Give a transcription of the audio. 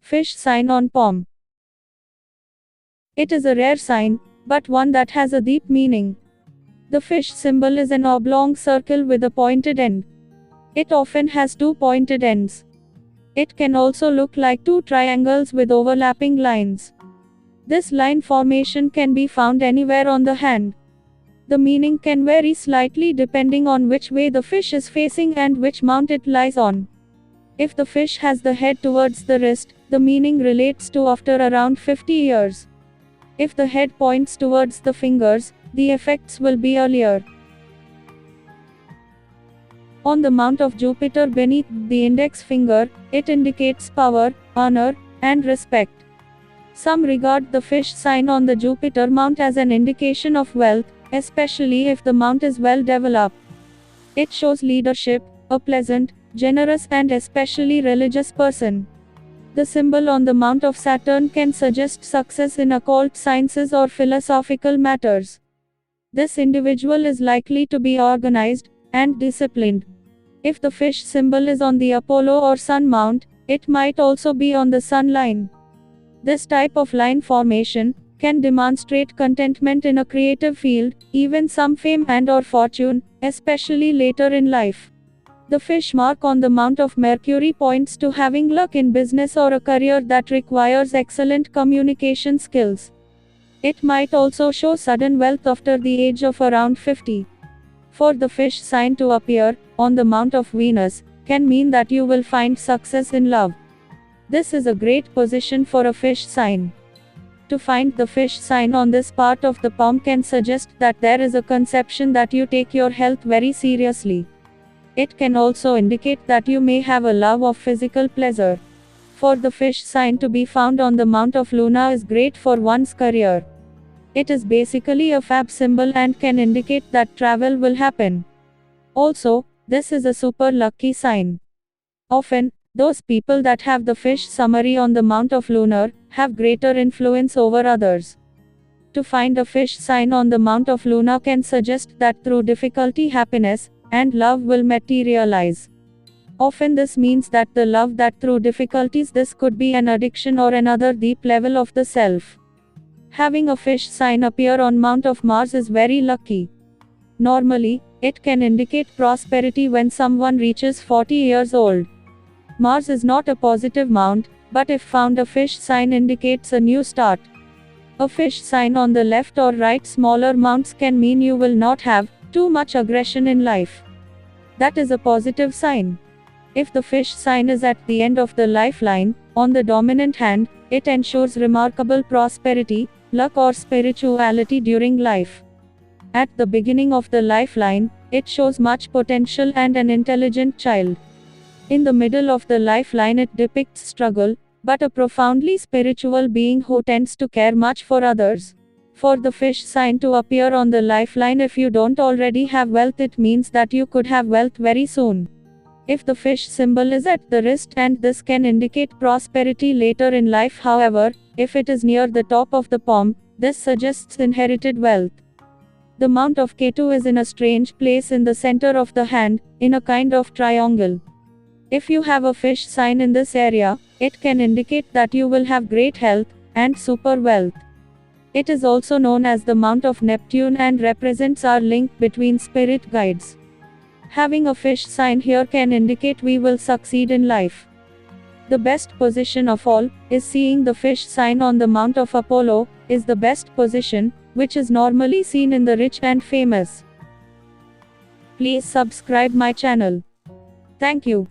Fish sign on palm. It is a rare sign, but one that has a deep meaning. The fish symbol is an oblong circle with a pointed end. It often has two pointed ends. It can also look like two triangles with overlapping lines. This line formation can be found anywhere on the hand. The meaning can vary slightly depending on which way the fish is facing and which mount it lies on. If the fish has the head towards the wrist, the meaning relates to after around 50 years. If the head points towards the fingers, the effects will be earlier. On the mount of Jupiter beneath the index finger, it indicates power, honor, and respect. Some regard the fish sign on the Jupiter mount as an indication of wealth, especially if the mount is well developed. It shows leadership, a pleasant, generous and especially religious person. The symbol on the mount of Saturn can suggest success in occult sciences or philosophical matters. This individual is likely to be organized and disciplined. If the fish symbol is on the Apollo or Sun mount, it might also be on the Sun line. This type of line formation can demonstrate contentment in a creative field, even some fame and/or fortune, especially later in life. The fish mark on the mount of Mercury points to having luck in business or a career that requires excellent communication skills. It might also show sudden wealth after the age of around 50. For the fish sign to appear on the mount of Venus can mean that you will find success in love. This is a great position for a fish sign. To find the fish sign on this part of the palm can suggest that there is a conception that you take your health very seriously. It can also indicate that you may have a love of physical pleasure. For the fish sign to be found on the mount of Luna is great for one's career. It is basically a fab symbol and can indicate that travel will happen. Also, this is a super lucky sign. Often, those people that have the fish summary on the mount of Lunar have greater influence over others. To find a fish sign on the mount of Luna can suggest that through difficulty happiness and love will materialize. Often this means that the love that through difficulties, this could be an addiction or another deep level of the self. Having a fish sign appear on mount of Mars is very lucky. Normally, it can indicate prosperity when someone reaches 40 years old. Mars is not a positive mount, but if found a fish sign indicates a new start. A fish sign on the left or right smaller mounts can mean you will not have too much aggression in life. That is a positive sign. If the fish sign is at the end of the lifeline, on the dominant hand, it ensures remarkable prosperity, luck or spirituality during life. At the beginning of the lifeline, it shows much potential and an intelligent child. In the middle of the lifeline it depicts struggle, but a profoundly spiritual being who tends to care much for others. For the fish sign to appear on the lifeline, if you don't already have wealth, it means that you could have wealth very soon. If the fish symbol is at the wrist, and this can indicate prosperity later in life, however, if it is near the top of the palm, this suggests inherited wealth. The mount of Ketu is in a strange place in the center of the hand, in a kind of triangle. If you have a fish sign in this area, it can indicate that you will have great health and super wealth. It is also known as the mount of Neptune and represents our link between spirit guides. Having a fish sign here can indicate we will succeed in life. The best position of all is seeing the fish sign on the mount of Apollo, is the best position, which is normally seen in the rich and famous. Please subscribe my channel. Thank you.